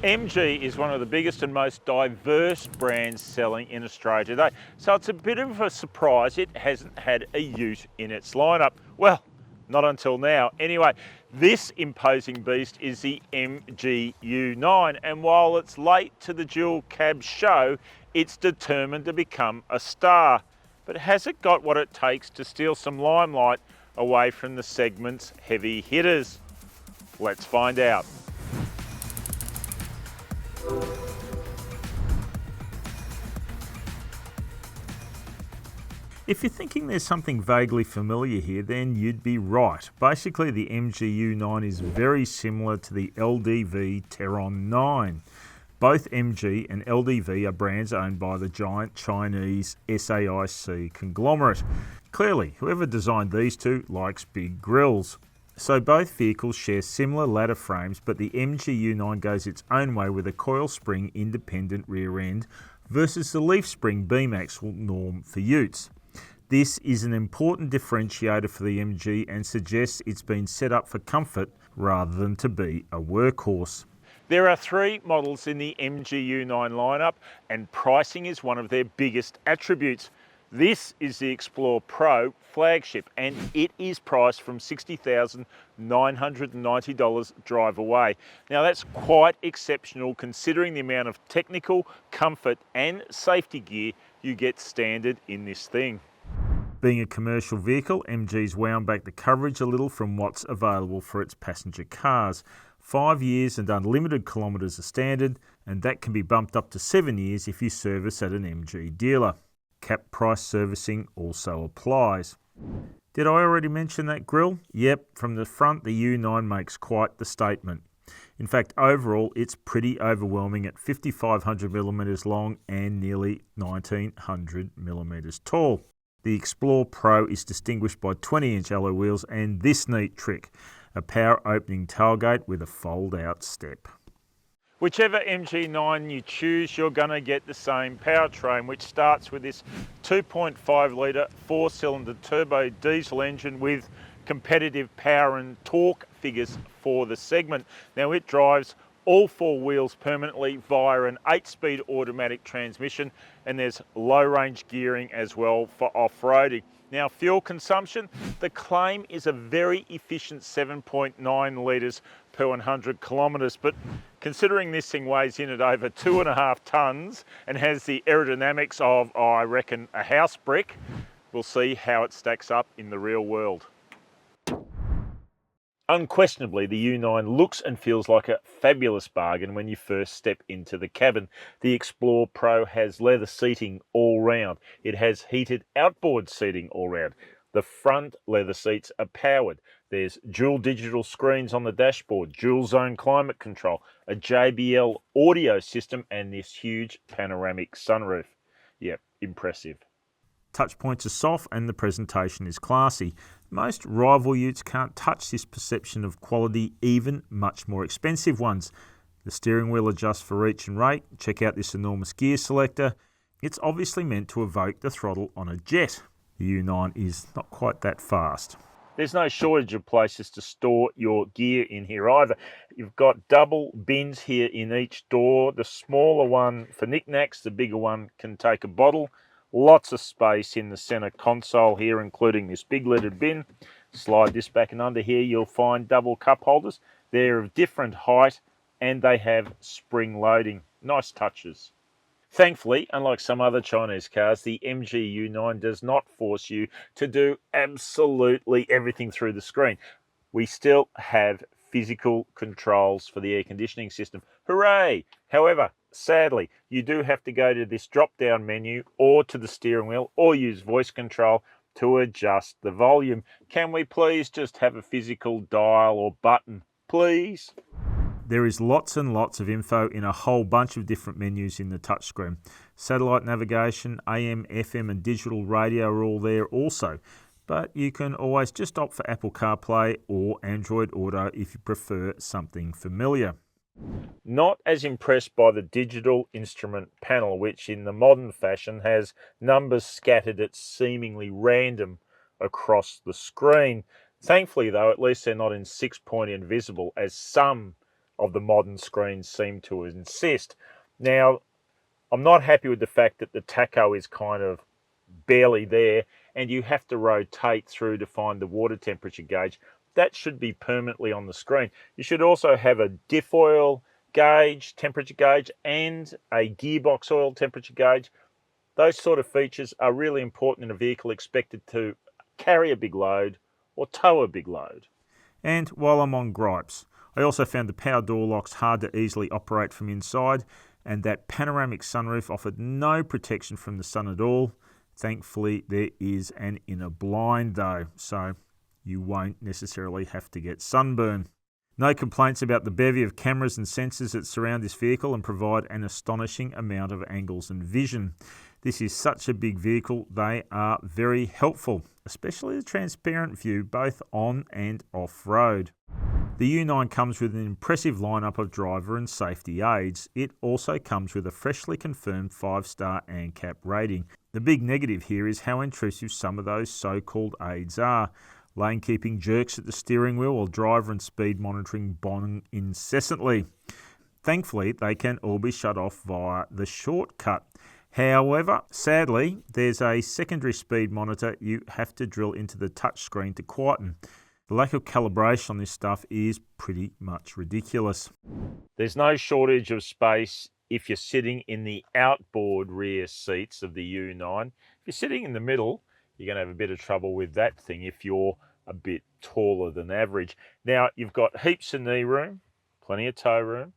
MG is one of the biggest and most diverse brands selling in Australia today, so it's a bit of a surprise it hasn't had a ute in its lineup. Well, not until now. Anyway, this imposing beast is the MG U9, and while it's late to the dual cab show, it's determined to become a star. But has it got what it takes to steal some limelight away from the segment's heavy hitters? Let's find out. If you're thinking there's something vaguely familiar here, then you'd be right. Basically, the MG U9 is very similar to the LDV Terron 9. Both MG and LDV are brands owned by the giant Chinese SAIC conglomerate. Clearly, whoever designed these two likes big grills. So both vehicles share similar ladder frames, but the MG U9 goes its own way with a coil-spring independent rear end versus the leaf spring beam axle norm for utes. This is an important differentiator for the MG and suggests it's been set up for comfort rather than to be a workhorse. There are three models in the MG U9 lineup, and pricing is one of their biggest attributes. This is the Explorer Pro flagship, and it is priced from $60,990 drive away. Now that's quite exceptional considering the amount of technical, comfort and safety gear you get standard in this thing. Being a commercial vehicle, MG's wound back the coverage a little from what's available for its passenger cars. 5 years and unlimited kilometres are standard, and that can be bumped up to 7 years if you service at an MG dealer. Cap price servicing also applies. Did I already mention that grille? Yep, from the front the U9 makes quite the statement. In fact, overall it's pretty overwhelming at 5,500mm long and nearly 1,900mm tall. The Explorer Pro is distinguished by 20-inch alloy wheels and this neat trick, a power opening tailgate with a fold-out step. Whichever MG9 you choose, you're going to get the same powertrain, which starts with this 2.5 litre 4-cylinder turbo diesel engine with competitive power and torque figures for the segment. Now it drives all four wheels permanently via an 8-speed automatic transmission, and there's low range gearing as well for off-roading. Now fuel consumption, the claim is a very efficient 7.9 litres per 100 kilometres, but considering this thing weighs in at over 2.5 tonnes and has the aerodynamics of, I reckon, a house brick, we'll see how it stacks up in the real world. Unquestionably, the U9 looks and feels like a fabulous bargain when you first step into the cabin. The Explorer Pro has leather seating all round. It has heated outboard seating all round. The front leather seats are powered. There's dual digital screens on the dashboard, dual zone climate control, a JBL audio system, and this huge panoramic sunroof. Yep, impressive. Touch points are soft and the presentation is classy. Most rival utes can't touch this perception of quality, even much more expensive ones. The steering wheel adjusts for reach and rate. Check out this enormous gear selector. It's obviously meant to evoke the throttle on a jet. The U9 is not quite that fast. There's no shortage of places to store your gear in here either. You've got double bins here in each door. The smaller one for knickknacks, the bigger one can take a bottle. Lots of space in the center console here, including this big leaded bin. Slide this back, and under here you'll find double cup holders. They're of different height and they have spring loading. Nice touches. Thankfully, unlike some other Chinese cars, the MG U9 does not force you to do absolutely everything through the screen. We still have physical controls for the air conditioning system. Hooray! However, sadly, you do have to go to this drop-down menu or to the steering wheel or use voice control to adjust the volume. Can we please just have a physical dial or button, please? There is lots and lots of info in a whole bunch of different menus in the touchscreen. Satellite navigation, AM, FM and digital radio are all there also. But you can always just opt for Apple CarPlay or Android Auto if you prefer something familiar. Not as impressed by the digital instrument panel, which in the modern fashion has numbers scattered at seemingly random across the screen. Thankfully though, at least they're not in 6-point invisible as some of the modern screens seem to insist. Now, I'm not happy with the fact that the tacho is kind of barely there and you have to rotate through to find the water temperature gauge. That should be permanently on the screen. You should also have a diff oil gauge, temperature gauge, and a gearbox oil temperature gauge. Those sort of features are really important in a vehicle expected to carry a big load or tow a big load. And while I'm on gripes, I also found the power door locks hard to easily operate from inside, and that panoramic sunroof offered no protection from the sun at all. Thankfully, there is an inner blind though, so you won't necessarily have to get sunburn. No complaints about the bevy of cameras and sensors that surround this vehicle and provide an astonishing amount of angles and vision. This is such a big vehicle, they are very helpful, especially the transparent view both on and off-road. The U9 comes with an impressive lineup of driver and safety aids. It also comes with a freshly confirmed 5-star ANCAP rating. The big negative here is how intrusive some of those so-called aids are. Lane keeping jerks at the steering wheel while driver and speed monitoring bong incessantly. Thankfully, they can all be shut off via the shortcut. However, sadly, there's a secondary speed monitor you have to drill into the touchscreen to quieten. The lack of calibration on this stuff is pretty much ridiculous. There's no shortage of space if you're sitting in the outboard rear seats of the U9. If you're sitting in the middle, you're going to have a bit of trouble with that thing if you're a bit taller than average. Now, you've got heaps of knee room, plenty of toe room,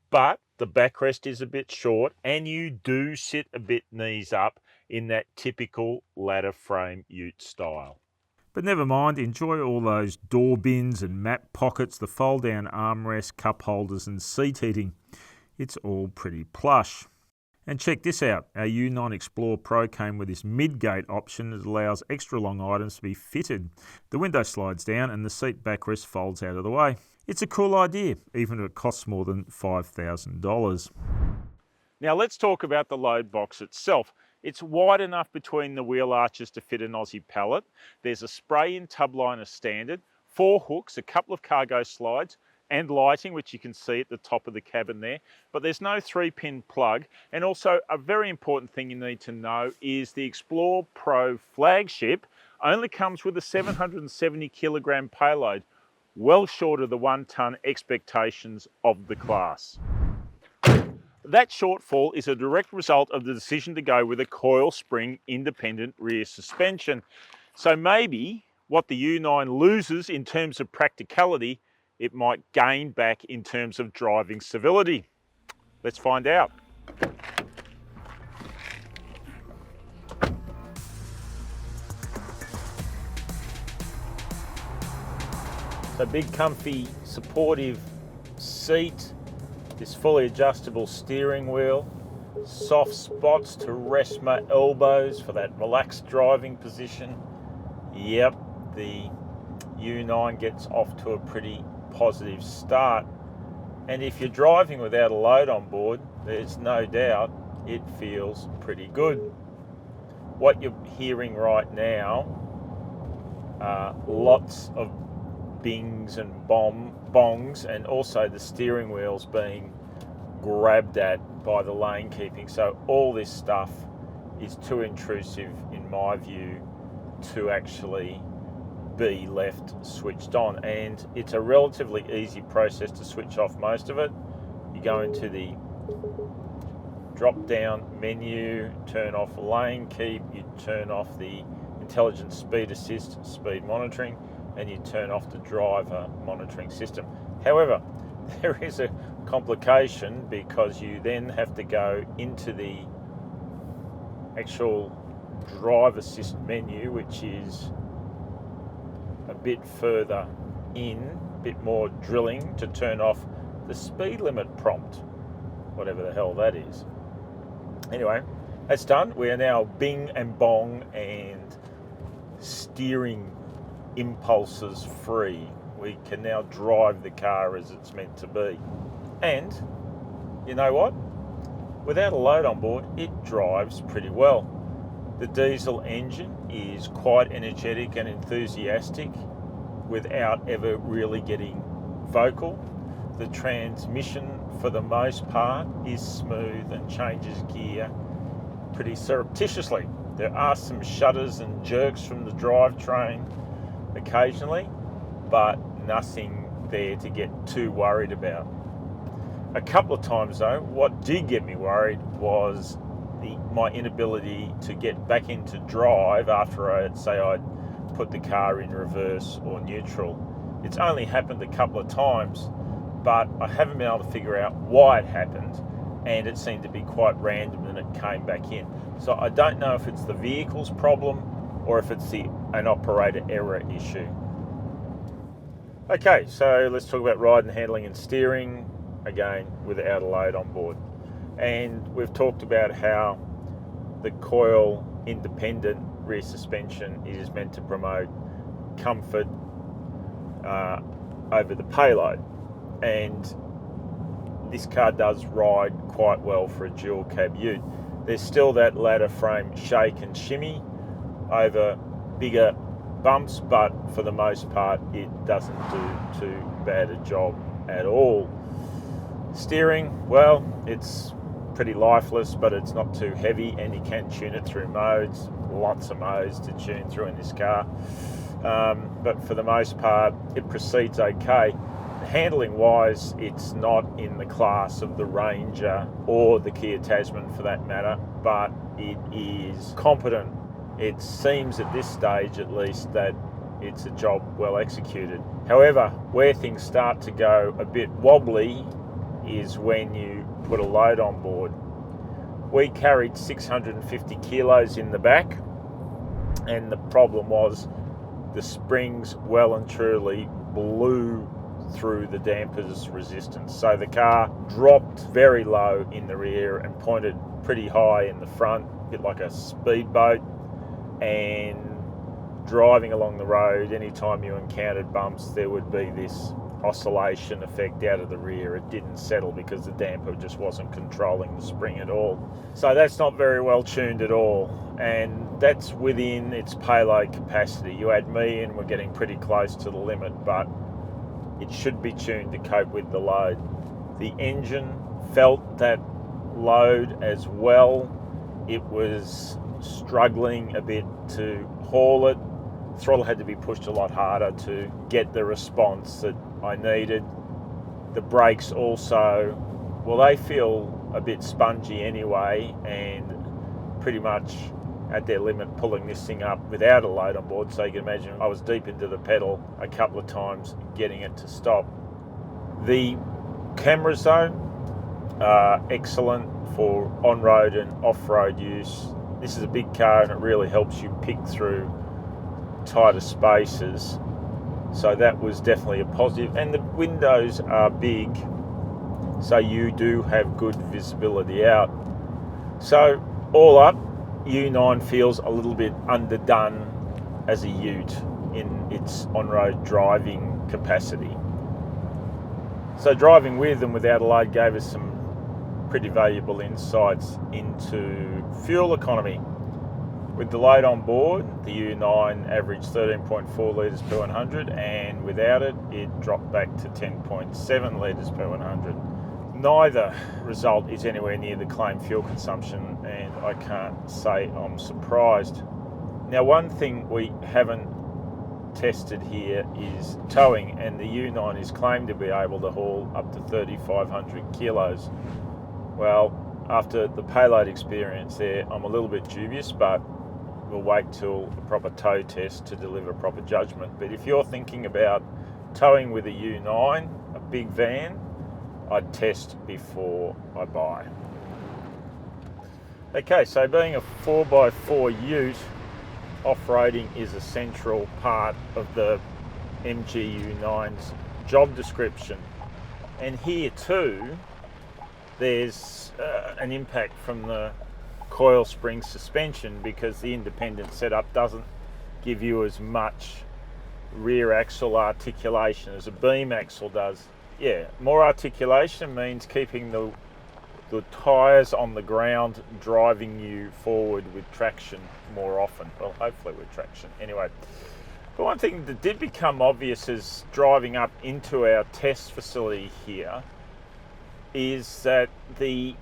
but the backrest is a bit short and you do sit a bit knees up in that typical ladder frame ute style. But never mind, enjoy all those door bins and map pockets, the fold-down armrest, cup holders and seat heating. It's all pretty plush. And check this out, our U9 Explorer Pro came with this mid-gate option that allows extra long items to be fitted. The window slides down and the seat backrest folds out of the way. It's a cool idea, even if it costs more than $5,000. Now let's talk about the load box itself. It's wide enough between the wheel arches to fit an Aussie pallet. There's a spray-in tub liner standard, 4 hooks, a couple of cargo slides, and lighting, which you can see at the top of the cabin there. But there's no 3-pin plug. And also a very important thing you need to know is the Explorer Pro flagship only comes with a 770 kilogram payload, well short of the 1-ton expectations of the class. That shortfall is a direct result of the decision to go with a coil-spring independent rear suspension. So maybe what the U9 loses in terms of practicality, it might gain back in terms of driving civility. Let's find out. So big, comfy, supportive seat, this fully adjustable steering wheel, soft spots to rest my elbows for that relaxed driving position. Yep, the U9 gets off to a pretty positive start. And if you're driving without a load on board, there's no doubt it feels pretty good. What you're hearing right now are lots of bings and bongs, and also the steering wheels being grabbed at by the lane keeping. So all this stuff is too intrusive in my view to actually be left switched on, and it's a relatively easy process to switch off most of it. You go into the drop down menu, turn off lane keep, you turn off the intelligent speed assist, speed monitoring, and you turn off the driver monitoring system. However, there is a complication because you then have to go into the actual drive assist menu, which is a bit further in, a bit more drilling to turn off the speed limit prompt, whatever the hell that is. Anyway, that's done. We are now bing and bong and steering impulses free. We can now drive the car as it's meant to be. And you know what? Without a load on board, it drives pretty well. The diesel engine is quite energetic and enthusiastic without ever really getting vocal. the transmission for the most part is smooth and changes gear pretty surreptitiously. There are some shudders and jerks from the drivetrain occasionally, but nothing there to get too worried about. A couple of times though, what did get me worried was my inability to get back into drive after I'd put the car in reverse or neutral. It's only happened a couple of times, but I haven't been able to figure out why it happened, and it seemed to be quite random and it came back in. So I don't know if it's the vehicle's problem or if it's an operator error issue. Okay, so let's talk about ride and handling and steering, again without a load on board. And we've talked about how the coil independent rear suspension is meant to promote comfort over the payload, and this car does ride quite well for a dual cab ute. There's still that ladder frame shake and shimmy over bigger bumps, but for the most part it doesn't do too bad a job at all. Steering, well, it's pretty lifeless, but it's not too heavy, and you can tune it through modes. Lots of modes to tune through in this car, but for the most part it proceeds okay. Handling wise, it's not in the class of the Ranger or the Kia Tasman for that matter, but it is competent. It seems at this stage at least that it's a job well executed. However, where things start to go a bit wobbly is when you put a load on board. We carried 650 kilos in the back, and the problem was the springs well and truly blew through the damper's resistance. So the car dropped very low in the rear and pointed pretty high in the front, a bit like a speedboat, and driving along the road, anytime you encountered bumps, there would be this oscillation effect out of the rear. It didn't settle because the damper just wasn't controlling the spring at all. So that's not very well tuned at all, and that's within its payload capacity. You add me and we're getting pretty close to the limit, but it should be tuned to cope with the load. The engine felt that load as well. It was struggling a bit to haul it. Throttle had to be pushed a lot harder to get the response that I needed. The brakes also, well, they feel a bit spongy anyway, and pretty much at their limit pulling this thing up without a load on board. So you can imagine I was deep into the pedal a couple of times getting it to stop. The cameras though are excellent for on-road and off-road use. This is a big car and it really helps you pick through tighter spaces, so that was definitely a positive. And the windows are big, so you do have good visibility out. So all up, U9 feels a little bit underdone as a ute in its on-road driving capacity. So driving with and without a load gave us some pretty valuable insights into fuel economy. With the load on board, the U9 averaged 13.4 litres per 100, and without it, it dropped back to 10.7 litres per 100. Neither result is anywhere near the claimed fuel consumption, and I can't say I'm surprised. Now, one thing we haven't tested here is towing, and the U9 is claimed to be able to haul up to 3,500 kilos. Well, after the payload experience there, I'm a little bit dubious, but we'll wait till a proper tow test to deliver proper judgment. But if you're thinking about towing with a U9, a big van, I'd test before I buy. Okay, so being a 4x4 ute, off-roading is a central part of the MG U9's job description. And here too, there's an impact from the coil-spring suspension, because the independent setup doesn't give you as much rear axle articulation as a beam axle does. Yeah, more articulation means keeping the tyres on the ground, driving you forward with traction more often. Well, hopefully with traction. Anyway, But one thing that did become obvious as driving up into our test facility here is that the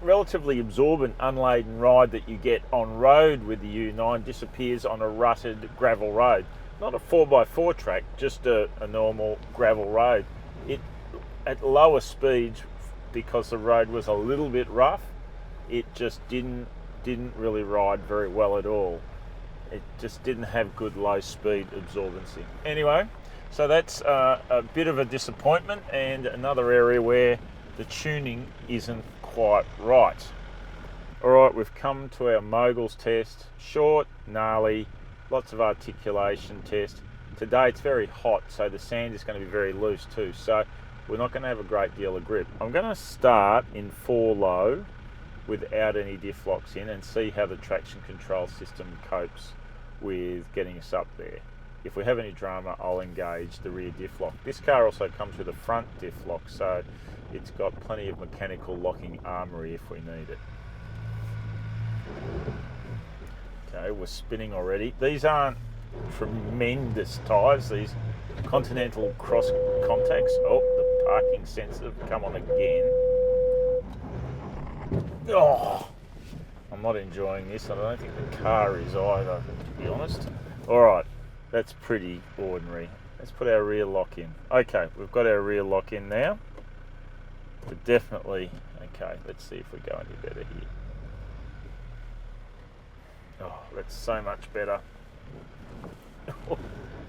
relatively absorbent unladen ride that you get on road with the U9 disappears on a rutted gravel road. Not a 4x4 track, just a normal gravel road. It, at lower speeds, because the road was a little bit rough, it just didn't really ride very well at all. It just didn't have good low speed absorbency. Anyway, so that's a bit of a disappointment and another area where the tuning isn't quite right. Alright, we've come to our moguls test. Short, gnarly, lots of articulation test. Today it's very hot, so the sand is going to be very loose too, so we're not going to have a great deal of grip. I'm going to start in 4 low without any diff locks in and see how the traction control system copes with getting us up there. If we have any drama, I'll engage the rear diff lock. This car also comes with a front diff lock, so it's got plenty of mechanical locking armoury if we need it. Okay, we're spinning already. These aren't tremendous tyres, these Continental cross contacts. Oh, the parking sensors have come on again. Oh, I'm not enjoying this. I don't think the car is either, to be honest. Alright, that's pretty ordinary. Let's put our rear lock in. Okay, we've got our rear lock in now. But definitely, okay, let's see if we go any better here. Oh, that's so much better.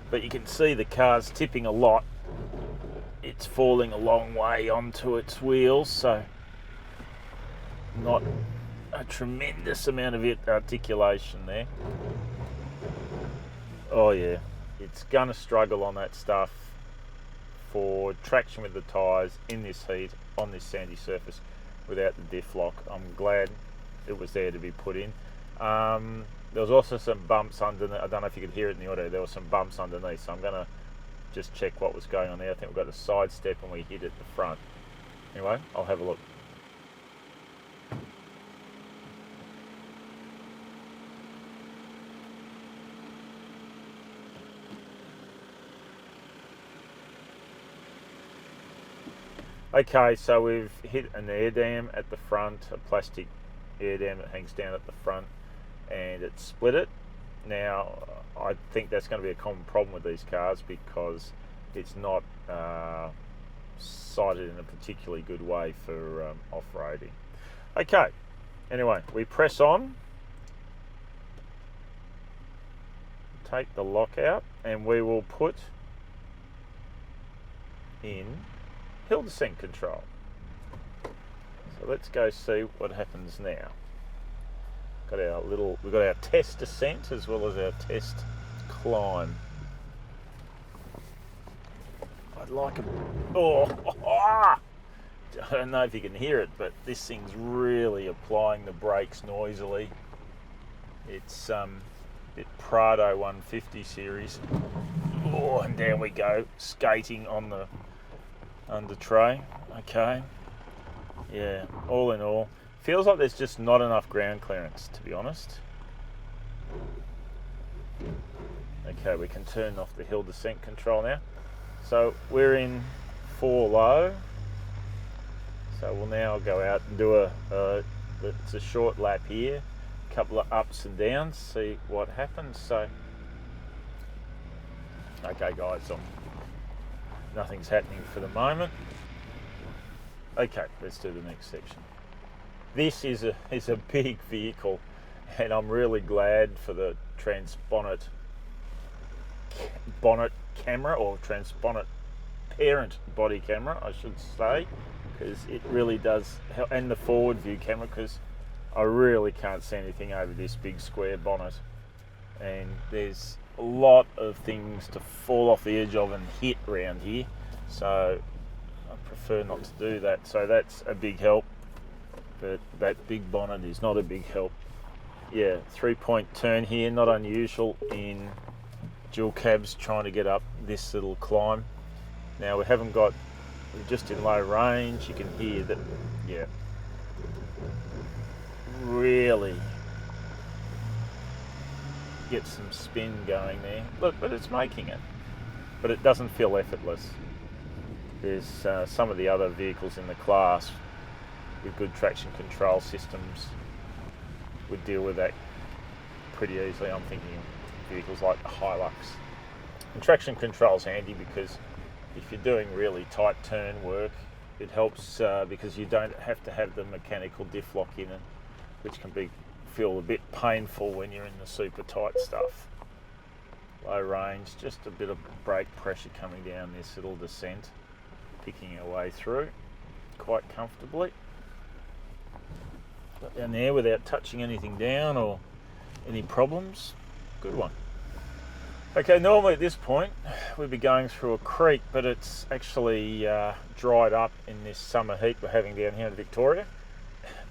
But you can see the car's tipping a lot. It's falling a long way onto its wheels, so not a tremendous amount of articulation there. Oh yeah, it's gonna struggle on that stuff for traction with the tyres in this heat on this sandy surface without the diff lock. I'm glad it was there to be put in. There was also some bumps underneath. I don't know if you could hear it in the audio. There were some bumps underneath, so I'm gonna just check what was going on there. I think we've got a side step and we hit at the front. Anyway, I'll have a look. Okay, so we've hit an air dam at the front, a plastic air dam that hangs down at the front, and it split it. Now, I think that's going to be a common problem with these cars because it's not sighted in a particularly good way for off-roading. Okay, anyway, we press on, take the lock out, and we will put in hill descent control. So let's go see what happens now. We've got our test descent as well as our test climb. I'd like a... I don't know if you can hear it, but this thing's really applying the brakes noisily. It's bit Prado 150 series. Oh, and down we go, skating on the under tray. Okay, yeah, all in all, feels like there's just not enough ground clearance, to be honest. Okay, we can turn off the hill descent control now. So we're in 4 low. So we'll now go out and do it's a short lap here, a couple of ups and downs, see what happens. So, okay guys, nothing's happening for the moment. Okay, let's do the next section. This is a big vehicle, and I'm really glad for the transponent bonnet camera, or transponent parent body camera, I should say, because it really does help, and the forward view camera, because I really can't see anything over this big square bonnet, and there's a lot of things to fall off the edge of and hit around here, so I prefer not to do that. So that's a big help, but that big bonnet is not a big help. Yeah, 3-point turn here, not unusual in dual cabs trying to get up this little climb. Now we're just in low range. You can hear that, yeah, get some spin going there. Look, but it's making it. But it doesn't feel effortless. There's some of the other vehicles in the class with good traction control systems would deal with that pretty easily. I'm thinking of vehicles like the HiLux. And traction control is handy because if you're doing really tight turn work, it helps because you don't have to have the mechanical diff lock in it, which can feel a bit painful when you're in the super tight stuff. Low range, just a bit of brake pressure coming down this little descent, picking our way through quite comfortably. Got down there without touching anything down or any problems. Good one. Okay, normally at this point we'd be going through a creek, but it's actually dried up in this summer heat we're having down here in Victoria.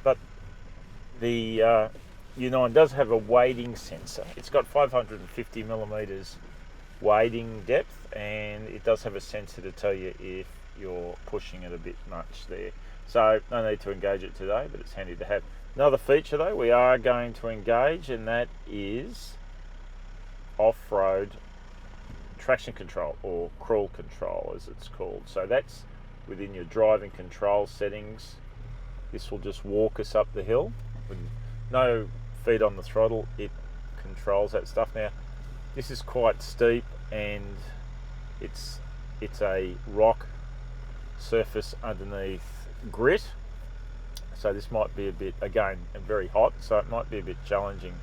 But the U9 does have a wading sensor. It's got 550 millimeters wading depth, and it does have a sensor to tell you if you're pushing it a bit much there. So no need to engage it today, but it's handy to have. Another feature though we are going to engage, and that is off-road traction control, or crawl control as it's called. So that's within your driving control settings. This will just walk us up the hill with no feet on the throttle. It controls that stuff. Now this is quite steep, and it's a rock surface underneath grit, so this might be a bit, again, very hot, so it might be a bit challenging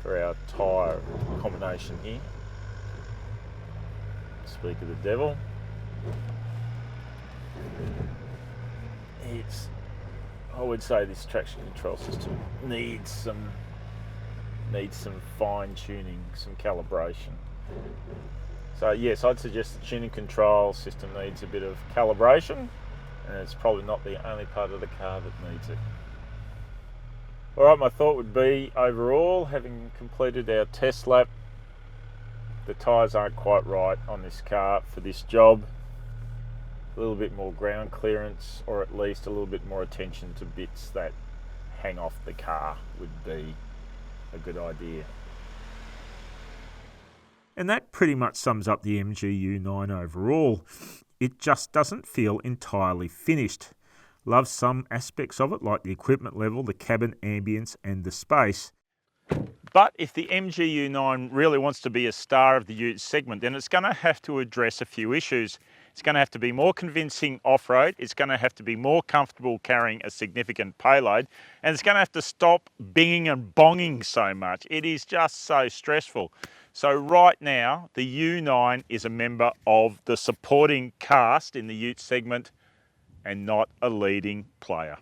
for our tyre combination here. Speak of the devil. I would say this traction control system needs some fine tuning, some calibration. So yes, I'd suggest the tuning control system needs a bit of calibration, and it's probably not the only part of the car that needs it. Alright, my thought would be, overall, having completed our test lap, the tyres aren't quite right on this car for this job. A little bit more ground clearance, or at least a little bit more attention to bits that hang off the car would be a good idea. And that pretty much sums up the MG U9 overall. It just doesn't feel entirely finished. Love some aspects of it, like the equipment level, the cabin ambience and the space. But if the MG U9 really wants to be a star of the ute segment, then it's going to have to address a few issues. It's going to have to be more convincing off-road, it's going to have to be more comfortable carrying a significant payload, and it's going to have to stop binging and bonging so much. It is just so stressful. So right now, the U9 is a member of the supporting cast in the ute segment and not a leading player.